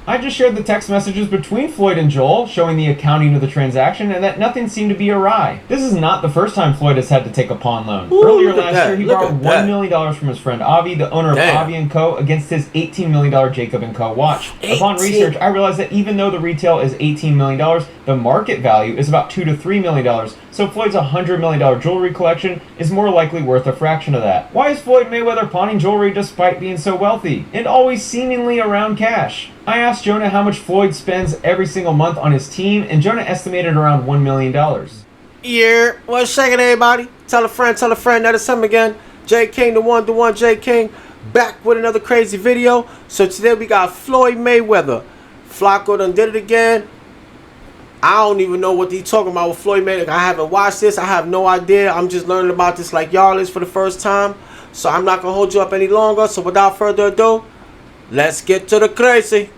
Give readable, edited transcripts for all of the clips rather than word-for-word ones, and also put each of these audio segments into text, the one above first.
I just shared the text messages between Floyd and Joel, showing the accounting of the transaction and that nothing seemed to be awry. This is not the first time Floyd has had to take a pawn loan. Earlier last year, he borrowed $1 million from his friend Avi, the owner of Avi & Co., against his $18 million Jacob & Co. watch. Upon research, I realized that even though the retail is $18 million, the market value is about $2 to $3 million, so Floyd's $100 million jewelry collection is more likely worth a fraction of that. Why is Floyd Mayweather pawning jewelry despite being so wealthy, and always seemingly around cash? I asked Jonah how much Floyd spends every single month on his team, and Jonah estimated around $1 million. Yeah, what's shaking, everybody? Tell a friend, that is him again. J King, the one, J King, back with another crazy video. So today we got Floyd Mayweather. Flacco done did it again. I don't even know what he's talking about with Floyd Mayweather. I haven't watched this. I have no idea. I'm just learning about this like y'all is for the first time. So I'm not going to hold you up any longer. So without further ado, let's get to the crazy.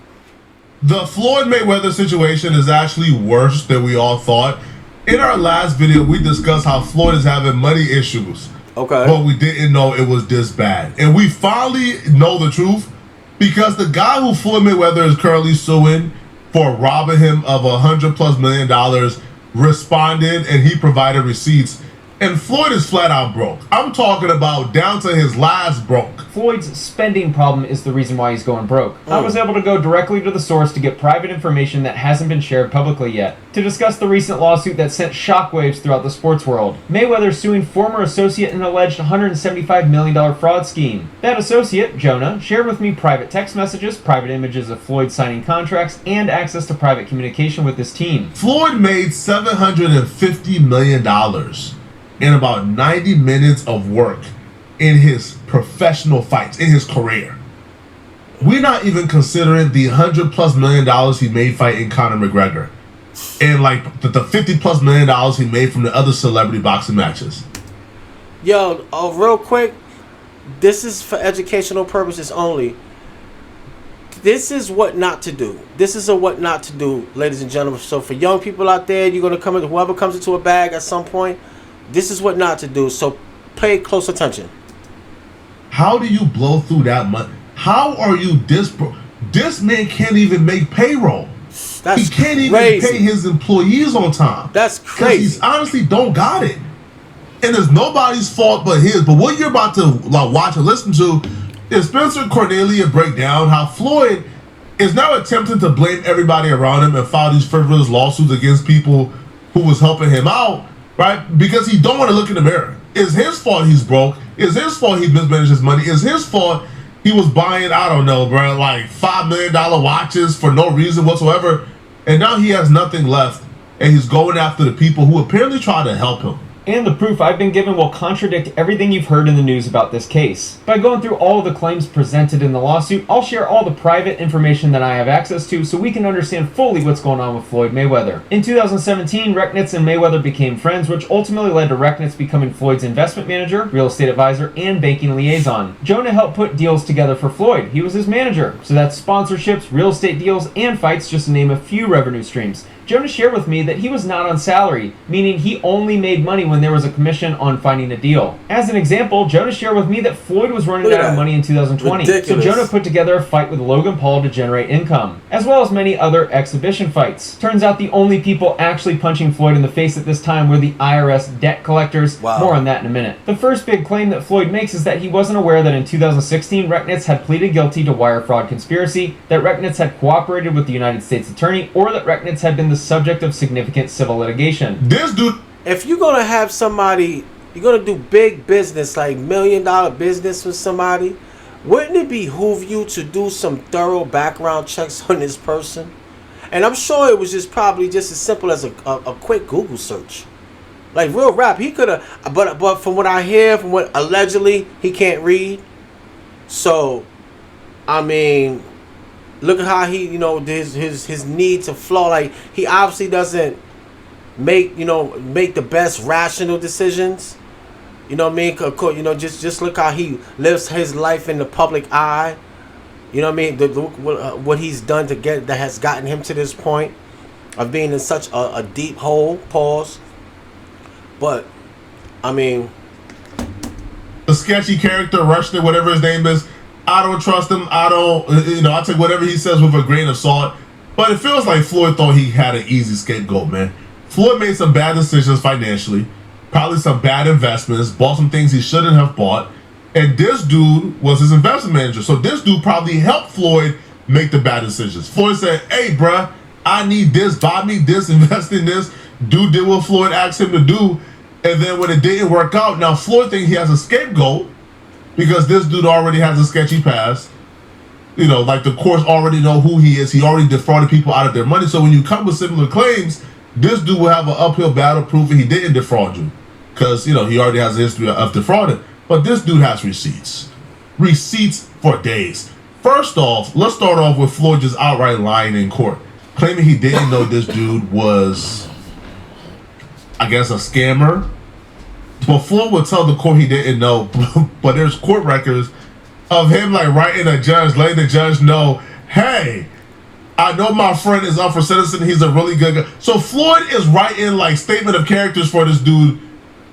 The Floyd Mayweather situation is actually worse than we all thought. In our last video, we discussed how Floyd is having money issues. Okay. But we didn't know it was this bad. And we finally know the truth because the guy who Floyd Mayweather is currently suing for robbing him of $100+ million responded, and he provided receipts. And Floyd is flat out broke. I'm talking about down to his last broke. Floyd's spending problem is the reason why he's going broke. I was able to go directly to the source to get private information that hasn't been shared publicly yet, to discuss the recent lawsuit that sent shockwaves throughout the sports world. Mayweather suing former associate in an alleged $175 million fraud scheme. That associate, Jonah, shared with me private text messages, private images of Floyd signing contracts, and access to private communication with his team. Floyd made $750 million in about 90 minutes of work in his professional fights, in his career. We're not even considering the $100+ million he made fighting Conor McGregor, and like the $50+ million he made from the other celebrity boxing matches. Yo, real quick, this is for educational purposes only. This is what not to do. This is a what not to do, ladies and gentlemen. So for young people out there, you're gonna come in, whoever comes into a bag at some point, this is what not to do, so pay close attention. How do you blow through that money? How are you this broke? This man can't even make payroll. He can't even pay his employees on time. That's crazy. He honestly don't got it. And it's nobody's fault but his. But what you're about to watch and listen to is Spencer Cornelia break down how Floyd is now attempting to blame everybody around him and file these frivolous lawsuits against people who was helping him out, right? Because he don't want to look in the mirror. It's his fault he's broke. It's his fault he mismanaged his money. It's his fault he was buying, I don't know, bro, like $5 million watches for no reason whatsoever. And now he has nothing left. And he's going after the people who apparently try to help him. And the proof I've been given will contradict everything you've heard in the news about this case. By going through all of the claims presented in the lawsuit, I'll share all the private information that I have access to so we can understand fully what's going on with Floyd Mayweather. In 2017, Rechnitz and Mayweather became friends, which ultimately led to Rechnitz becoming Floyd's investment manager, real estate advisor, and banking liaison. Jonah helped put deals together for Floyd. He was his manager. So that's sponsorships, real estate deals, and fights, just to name a few revenue streams. Jonah shared with me that he was not on salary, meaning he only made money when there was a commission on finding a deal. As an example, Jonah shared with me that Floyd was running out of money in 2020, so Jonah put together a fight with Logan Paul to generate income, as well as many other exhibition fights. Turns out the only people actually punching Floyd in the face at this time were the IRS debt collectors. Wow. More on that in a minute. The first big claim that Floyd makes is that he wasn't aware that in 2016, Rechnitz had pleaded guilty to wire fraud conspiracy, that Rechnitz had cooperated with the United States Attorney, or that Rechnitz had been the subject of significant civil litigation. This dude, if you're gonna have somebody, you're gonna do big business, like $1 million business with somebody, wouldn't it behoove you to do some thorough background checks on this person? And I'm sure it was just probably just as simple as a quick Google search. Like real rap, he could have, but from what I hear, from what allegedly he can't read. So, I mean, look at how he, his need to flow. Like he obviously doesn't make the best rational decisions. You know what I mean? Just look how he lives his life in the public eye. You know what I mean? What he's done to get that has gotten him to this point of being in such a deep hole. Pause. But I mean, the sketchy character Rushton, whatever his name is, I don't trust him. I don't, I take whatever he says with a grain of salt. But it feels like Floyd thought he had an easy scapegoat, man. Floyd made some bad decisions financially, probably some bad investments, bought some things he shouldn't have bought. And this dude was his investment manager. So this dude probably helped Floyd make the bad decisions. Floyd said, hey, bruh, I need this, buy me this, invest in this. Dude did what Floyd asked him to do. And then when it didn't work out, now Floyd thinks he has a scapegoat because this dude already has a sketchy past. Like the courts already know who he is. He already defrauded people out of their money. So when you come with similar claims, this dude will have an uphill battle proving he didn't defraud you. Because, he already has a history of defrauding. But this dude has receipts. Receipts for days. First off, let's start off with Floyd just outright lying in court. Claiming he didn't know this dude was, I guess, a scammer. But Floyd would tell the court he didn't know. But there's court records of him writing a judge, letting the judge know, hey, I know my friend is up for sentencing. He's a really good guy. So Floyd is writing statement of characters for this dude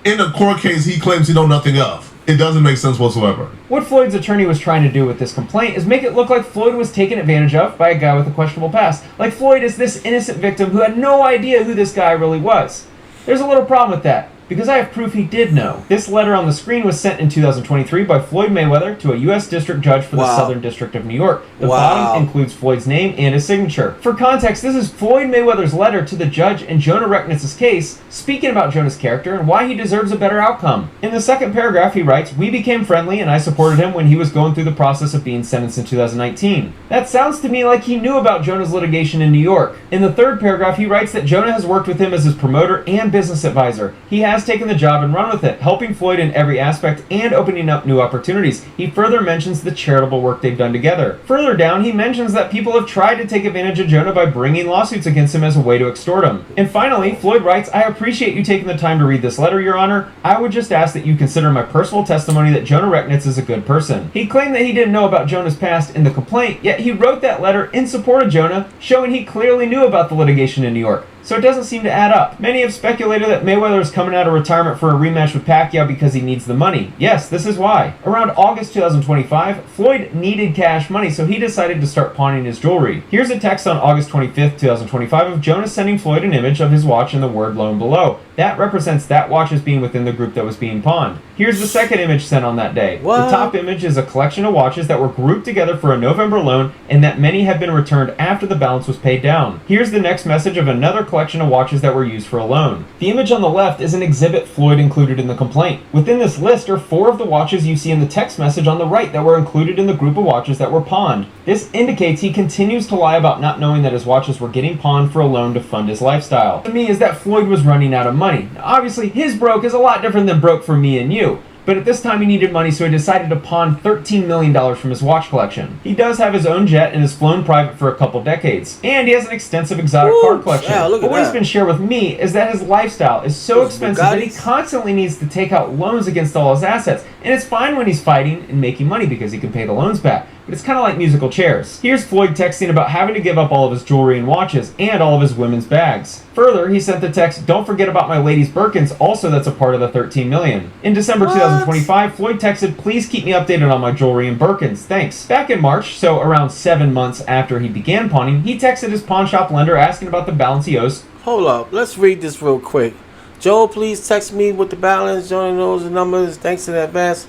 in a court case he claims he know nothing of. It doesn't make sense whatsoever. What Floyd's attorney was trying to do with this complaint is make it look like Floyd was taken advantage of by a guy with a questionable past. Like Floyd is this innocent victim who had no idea who this guy really was. There's a little problem with that, because I have proof he did know. This letter on the screen was sent in 2023 by Floyd Mayweather to a U.S. District Judge for the Southern District of New York. The bottom includes Floyd's name and his signature. For context, this is Floyd Mayweather's letter to the judge in Jonah Recknitz's case, speaking about Jonah's character and why he deserves a better outcome. In the second paragraph, he writes, "We became friendly and I supported him when he was going through the process of being sentenced in 2019. That sounds to me like he knew about Jonah's litigation in New York." In the third paragraph, he writes that Jonah has worked with him as his promoter and business advisor. He has taken the job and run with it, helping Floyd in every aspect and opening up new opportunities. He further mentions the charitable work they've done together. Further down, he mentions that people have tried to take advantage of Jonah by bringing lawsuits against him as a way to extort him. And finally, Floyd writes, "I appreciate you taking the time to read this letter, Your Honor. I would just ask that you consider my personal testimony that Jonah Recknitz is a good person." He claimed that he didn't know about Jonah's past in the complaint, yet he wrote that letter in support of Jonah, showing he clearly knew about the litigation in New York. So it doesn't seem to add up. Many have speculated that Mayweather is coming out of retirement for a rematch with Pacquiao because he needs the money. Yes, this is why. Around August 2025, Floyd needed cash money, so he decided to start pawning his jewelry. Here's a text on August 25th, 2025 of Jonah sending Floyd an image of his watch and the word loan below. That represents that watch as being within the group that was being pawned. Here's the second image sent on that day. What? The top image is a collection of watches that were grouped together for a November loan and that many have been returned after the balance was paid down. Here's the next message of another collection of watches that were used for a loan. The image on the left is an exhibit Floyd included in the complaint. Within this list are 4 of the watches you see in the text message on the right that were included in the group of watches that were pawned. This indicates he continues to lie about not knowing that his watches were getting pawned for a loan to fund his lifestyle. To me is that Floyd was running out of money. Now, obviously, his broke is a lot different than broke for me and you. But at this time he needed money, so he decided to pawn $13 million from his watch collection. He does have his own jet and has flown private for a couple decades. And he has an extensive exotic car collection. Yeah, but what has been shared with me is that his lifestyle is so expensive that he constantly needs to take out loans against all his assets. And it's fine when he's fighting and making money because he can pay the loans back. But it's kind of like musical chairs. Here's Floyd texting about having to give up all of his jewelry and watches and all of his women's bags. Further, he sent the text, "Don't forget about my ladies' Birkins, also that's a part of the $13 million. In December 2025, Floyd texted, "Please keep me updated on my jewelry and Birkins, thanks." Back in March, so around 7 months after he began pawning, he texted his pawn shop lender asking about the balance he owes. Hold up, let's read this real quick. "Joe, please text me with the balance. Joe knows the numbers. Thanks in advance.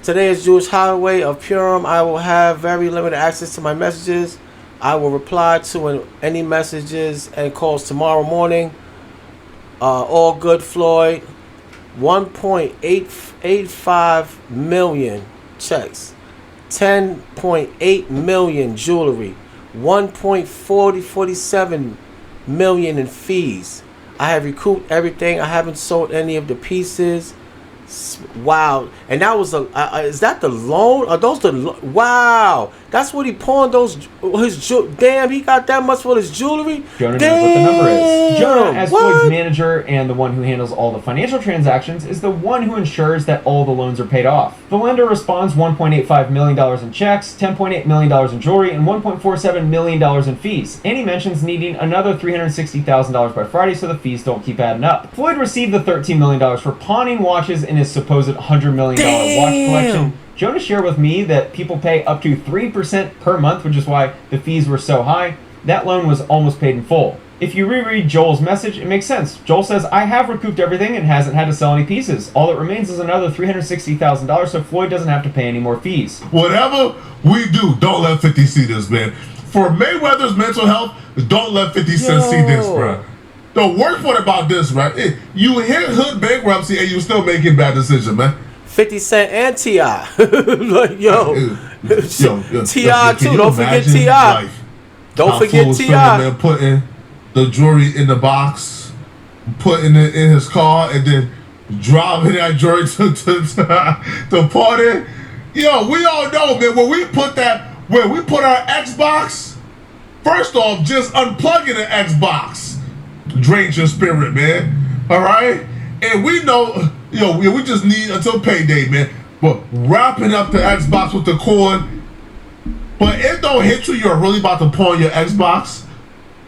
Today is Jewish holiday of Purim. I will have very limited access to my messages. I will reply to any messages and calls tomorrow morning. All good, Floyd. 1.885 million checks. 10.8 million jewelry. 1.47 million in fees. I have recouped everything. I haven't sold any of the pieces." Wow. And that was is that the loan? Are those wow, that's what he pawned damn, he got that much for his jewelry. Jonah knows what the number is. Jonah, as Floyd's manager and the one who handles all the financial transactions, is the one who ensures that all the loans are paid off. The lender responds $1.85 million in checks, $10.8 million in jewelry, and $1.47 million in fees. And he mentions needing another $360,000 by Friday so the fees don't keep adding up. Floyd received the $13 million for pawning watches in his supposed $100 million watch collection, Jonah shared with me that people pay up to 3% per month, which is why the fees were so high. That loan was almost paid in full. If you reread Joel's message, it makes sense. Joel says, I have recouped everything and hasn't had to sell any pieces. All that remains is another $360,000, so Floyd doesn't have to pay any more fees. Whatever we do, don't let 50 see this, man. For Mayweather's mental health, don't let 50 Cent see this, bro. The worst part about this, right? You hit hood bankruptcy and you still making bad decisions, man. 50 Cent and T.I. Like, T.I. too. Don't forget T.I. Like, don't forget T.I. Man, putting the jewelry in the box, putting it in his car, and then driving that jewelry to party. Yo, we all know, man, when we put our Xbox, first off, just unplugging the Xbox drains your spirit, man. All right? And we know, we just need until payday, man. But wrapping up the Xbox with the cord, but it don't hit you're really about to pawn your Xbox,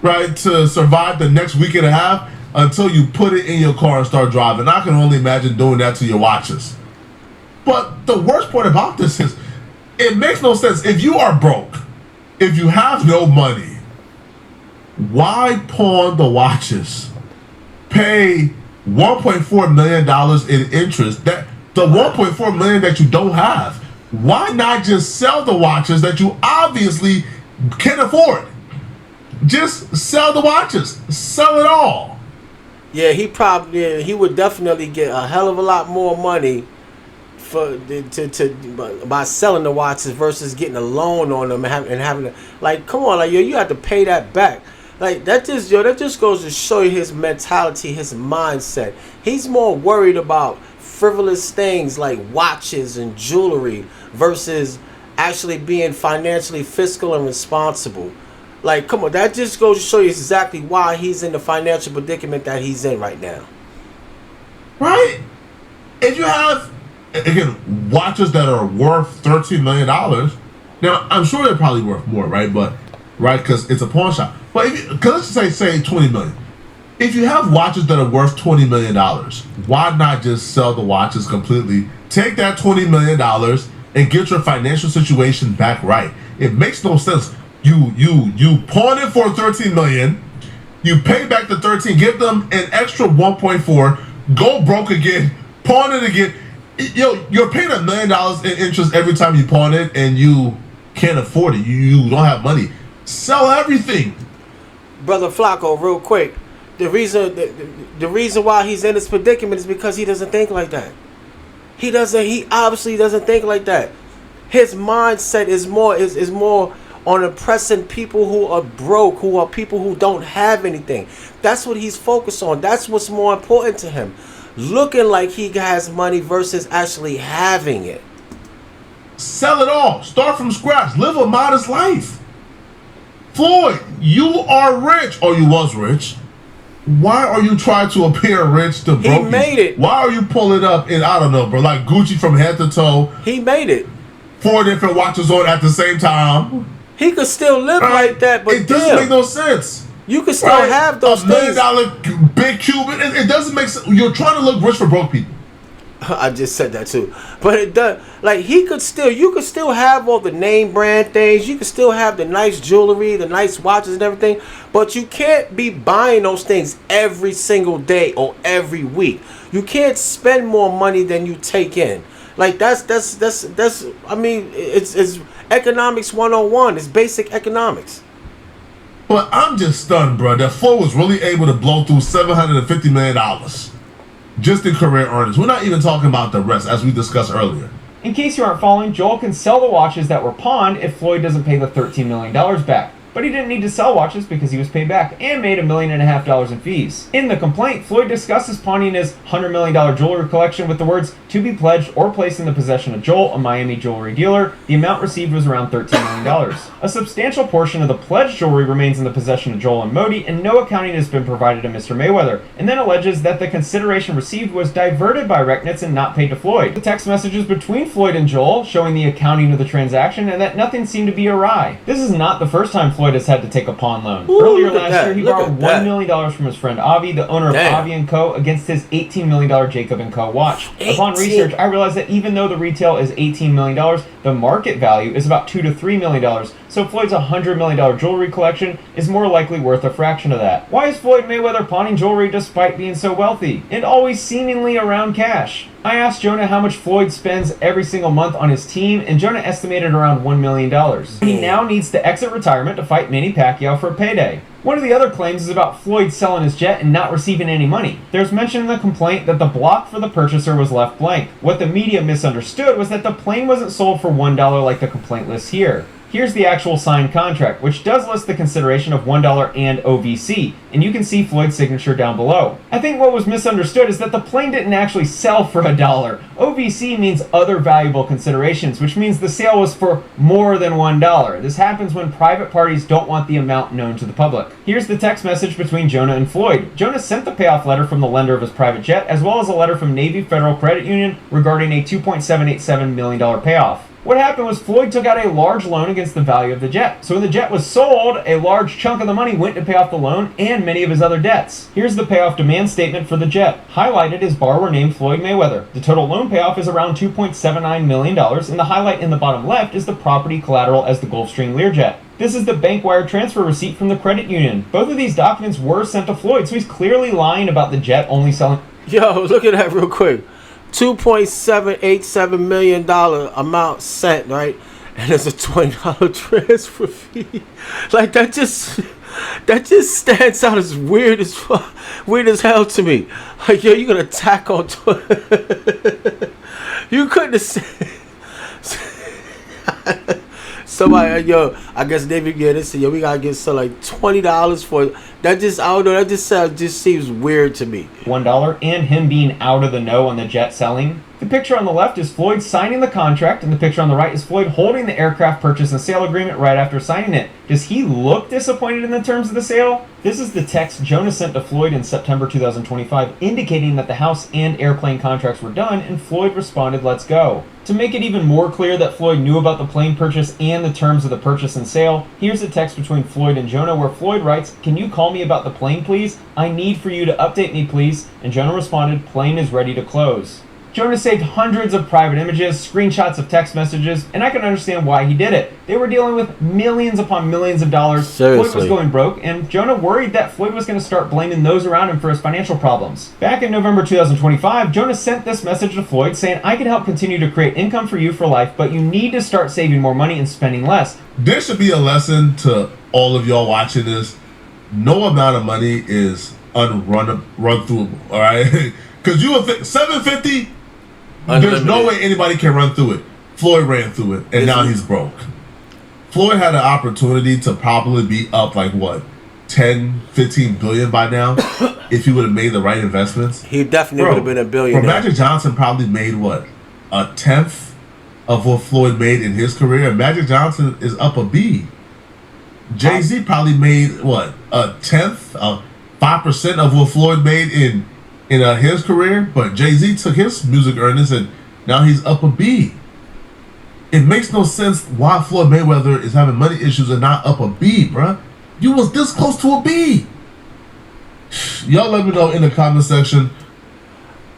right, to survive the next week and a half until you put it in your car and start driving. I can only imagine doing that to your watches. But the worst part about this is it makes no sense. If you are broke, if you have no money, why pawn the watches? Pay $1.4 million in interest. That the $1.4 million that you don't have. Why not just sell the watches that you obviously can afford? Just sell the watches. Sell it all. Yeah, he would definitely get a hell of a lot more money by selling the watches versus getting a loan on them and having to, like, come on, like, you have to pay that back. Like, that just goes to show you his mentality, his mindset. He's more worried about frivolous things like watches and jewelry versus actually being financially fiscal and responsible. Like, come on, that just goes to show you exactly why he's in the financial predicament that he's in right now. Right? If you have, again, watches that are worth $13 million, now, I'm sure they're probably worth more, right? But, right, because it's a pawn shop. But let's just say $20 million. If you have watches that are worth $20 million, why not just sell the watches completely? Take that $20 million and get your financial situation back right. It makes no sense. You pawn it for $13 million. You pay back the 13, give them an extra 1.4, go broke again, pawn it again. You're paying $1 million in interest every time you pawn it, and you can't afford it. You don't have money. Sell everything. Brother Flacco, real quick. The reason why he's in this predicament is because he doesn't think like that. He obviously doesn't think like that. His mindset is more on oppressing people who are broke, who are people who don't have anything. That's what he's focused on. That's what's more important to him. Looking like he has money versus actually having it. Sell it all. Start from scratch. Live a modest life. Floyd, you are rich, or you was rich. Why are you trying to appear rich to broke? He made it. Why are you pulling up in, I don't know, bro, like Gucci from head to toe? He made it. 4 different watches on at the same time. He could still live like that, but it doesn't make no sense. You could still have those things. $1 million big Cuban. It doesn't make sense. You're trying to look rich for broke people. I just said that too, but it does. Like, you could still have all the name brand things. You could still have the nice jewelry, the nice watches and everything. But you can't be buying those things every single day or every week. You can't spend more money than you take in. Like, that's. I mean, it's economics 101. It's basic economics. But I'm just stunned, bro, that Floyd was really able to blow through $750 million. Just in career earnings. We're not even talking about the rest, as we discussed earlier. In case you aren't following, Joel can sell the watches that were pawned if Floyd doesn't pay the $13 million back. But he didn't need to sell watches because he was paid back and made $1.5 million in fees. In the complaint, Floyd discusses pawning his $100 million jewelry collection with the words, "to be pledged or placed in the possession of Joel, a Miami jewelry dealer." The amount received was around $13 million. A substantial portion of the pledged jewelry remains in the possession of Joel and Modi, and no accounting has been provided to Mr. Mayweather, and then alleges that the consideration received was diverted by Recknitz and not paid to Floyd. The text messages between Floyd and Joel showing the accounting of the transaction and that nothing seemed to be awry. This is not the first time Floyd has had to take a pawn loan. Ooh, Earlier look at last that. year, he Look borrowed at that. $1 million from his friend Avi, the owner of Damn. Avi & Co., against his $18 million Jacob & Co. watch. 18. Upon research, I realized that even though the retail is $18 million, the market value is about $2 to $3 million. So Floyd's $100 million jewelry collection is more likely worth a fraction of that. Why is Floyd Mayweather pawning jewelry despite being so wealthy and always seemingly around cash? I asked Jonah how much Floyd spends every single month on his team, and Jonah estimated around $1 million. He now needs to exit retirement to fight Manny Pacquiao for a payday. One of the other claims is about Floyd selling his jet and not receiving any money. There's mention in the complaint that the block for the purchaser was left blank. What the media misunderstood was that the plane wasn't sold for $1 like the complaint lists here. Here's the actual signed contract, which does list the consideration of $1 and OVC, and you can see Floyd's signature down below. I think what was misunderstood is that the plane didn't actually sell for $1. OVC means other valuable considerations, which means the sale was for more than $1. This happens when private parties don't want the amount known to the public. Here's the text message between Jonah and Floyd. Jonah sent the payoff letter from the lender of his private jet, as well as a letter from Navy Federal Credit Union regarding a $2.787 million payoff. What happened was Floyd took out a large loan against the value of the jet. So when the jet was sold, a large chunk of the money went to pay off the loan and many of his other debts. Here's the payoff demand statement for the jet. Highlighted is borrower named Floyd Mayweather. The total loan payoff is around $2.79 million, and the highlight in the bottom left is the property collateral as the Gulfstream Learjet. This is the bank wire transfer receipt from the credit union. Both of these documents were sent to Floyd, so he's clearly lying about the jet only selling. Yo, look at that real quick. $2.787 million amount sent, right? And there's a $20 transfer fee. Like that just stands out as weird as hell to me. Like, yo, you're gonna tack on you couldn't have said somebody, yo, I guess David, yeah, they said, yo, we gotta get so like $20 for that. Just, I don't know, that just seems weird to me. $1 and him being out of the know on the jet selling. The picture on the left is Floyd signing the contract, and the picture on the right is Floyd holding the aircraft purchase and sale agreement right after signing it. Does he look disappointed in the terms of the sale? This is the text Jonah sent to Floyd in September 2025, indicating that the house and airplane contracts were done, and Floyd responded, "Let's go." To make it even more clear that Floyd knew about the plane purchase and the terms of the purchase and sale, here's a text between Floyd and Jonah where Floyd writes, "Can you call me about the plane, please? I need for you to update me, please." And Jonah responded, "Plane is ready to close." Jonah saved hundreds of private images, screenshots of text messages, and I can understand why he did it. They were dealing with millions upon millions of dollars. Seriously. Floyd was going broke, and Jonah worried that Floyd was going to start blaming those around him for his financial problems. Back in November 2025, Jonah sent this message to Floyd saying, "I can help continue to create income for you for life, but you need to start saving more money and spending less." There should be a lesson to all of y'all watching this. No amount of money is run through, all right? Because you will think 750. There's no way anybody can run through it. Floyd ran through it, and now he's broke. Floyd had an opportunity to probably be up like what, 10, 15 billion by now if he would have made the right investments. He definitely would have been a billionaire. Magic Johnson probably made what, a tenth of what Floyd made in his career. And Magic Johnson is up a B. Jay-Z probably made what, a tenth, 5% of what Floyd made in his career, but Jay-Z took his music earnings and now he's up a B. It makes no sense why Floyd Mayweather is having money issues and not up a B, bruh. You was this close to a B. Y'all let me know in the comment section.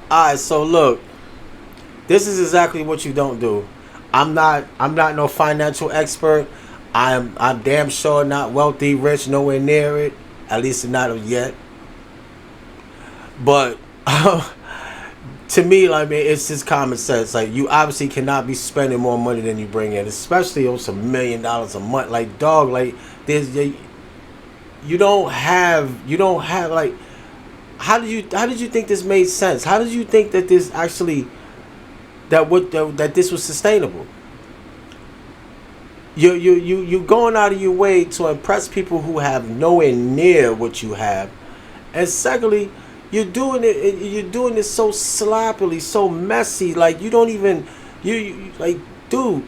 Alright, so look, this is exactly what you don't do. I'm not no financial expert. I'm damn sure not wealthy, rich, nowhere near it. At least not yet. But to me, like, man, it's just common sense. Like, you obviously cannot be spending more money than you bring in, especially on some $1 million a month. Like, dog, like, there's you don't have like, how did you think this made sense? How did you think that this actually that this was sustainable? You going out of your way to impress people who have nowhere near what you have, and secondly, you're doing it so sloppily, so messy. Like, you don't even you like, dude.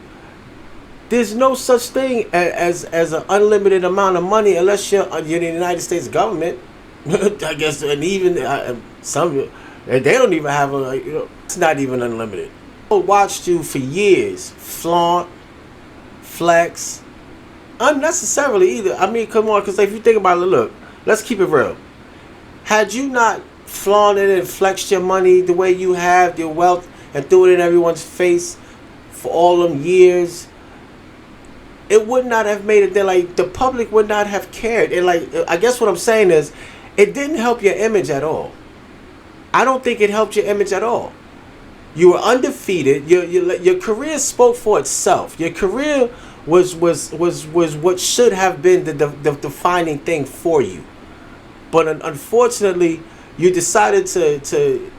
There's no such thing as an unlimited amount of money unless you're the United States government. I guess, and even some they don't even have it's not even unlimited. I watched you for years flaunt, flex, unnecessarily either. I mean, come on, because if you think about it, look, let's keep it real. Had you not flaunted and flexed your money the way you have, your wealth, and threw it in everyone's face for all them years, it would not have made it there. Like, the public would not have cared. And like, I guess what I'm saying is, it didn't help your image at all. I don't think it helped your image at all. You were undefeated. Your career spoke for itself. Your career was what should have been the defining thing for you. But unfortunately, you decided to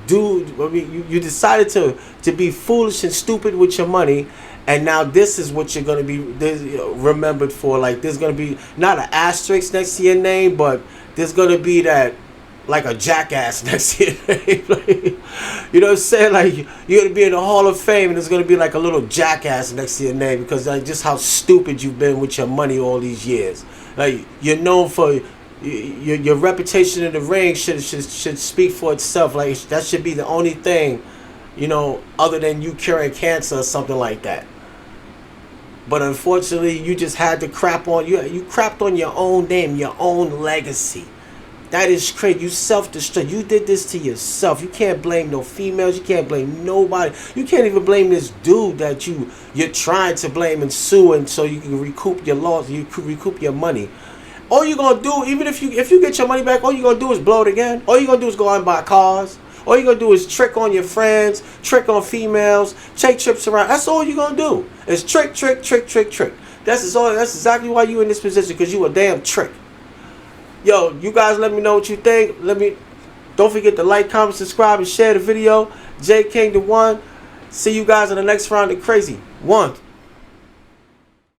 do. I mean, you decided to be foolish and stupid with your money, and now this is what you're gonna be remembered for. Like, there's gonna be not an asterisk next to your name, but there's gonna be that, like, a jackass next to your name. Like, you know what I'm saying? Like, you're gonna be in the Hall of Fame, and there's gonna be like a little jackass next to your name because like just how stupid you've been with your money all these years. Like, you're known for. Your reputation in the ring should speak for itself. Like, that should be the only thing, you know, other than you curing cancer or something like that. But unfortunately, you just had to crap on you crapped on your own name, your own legacy. That is crazy. You self-destruct. You did this to yourself. You can't blame no females. You can't blame nobody. You can't even blame this dude that you're trying to blame and sue, and so you can recoup your loss. You could recoup your money. All you're gonna do, even if you get your money back, all you're gonna do is blow it again. All you're gonna do is go out and buy cars. All you're gonna do is trick on your friends, trick on females, take trips around. That's all you're gonna do. Is trick. That's exactly why you in this position, because you a damn trick. Yo, you guys let me know what you think. Don't forget to like, comment, subscribe, and share the video. J King the One. See you guys in the next round of Crazy. 1,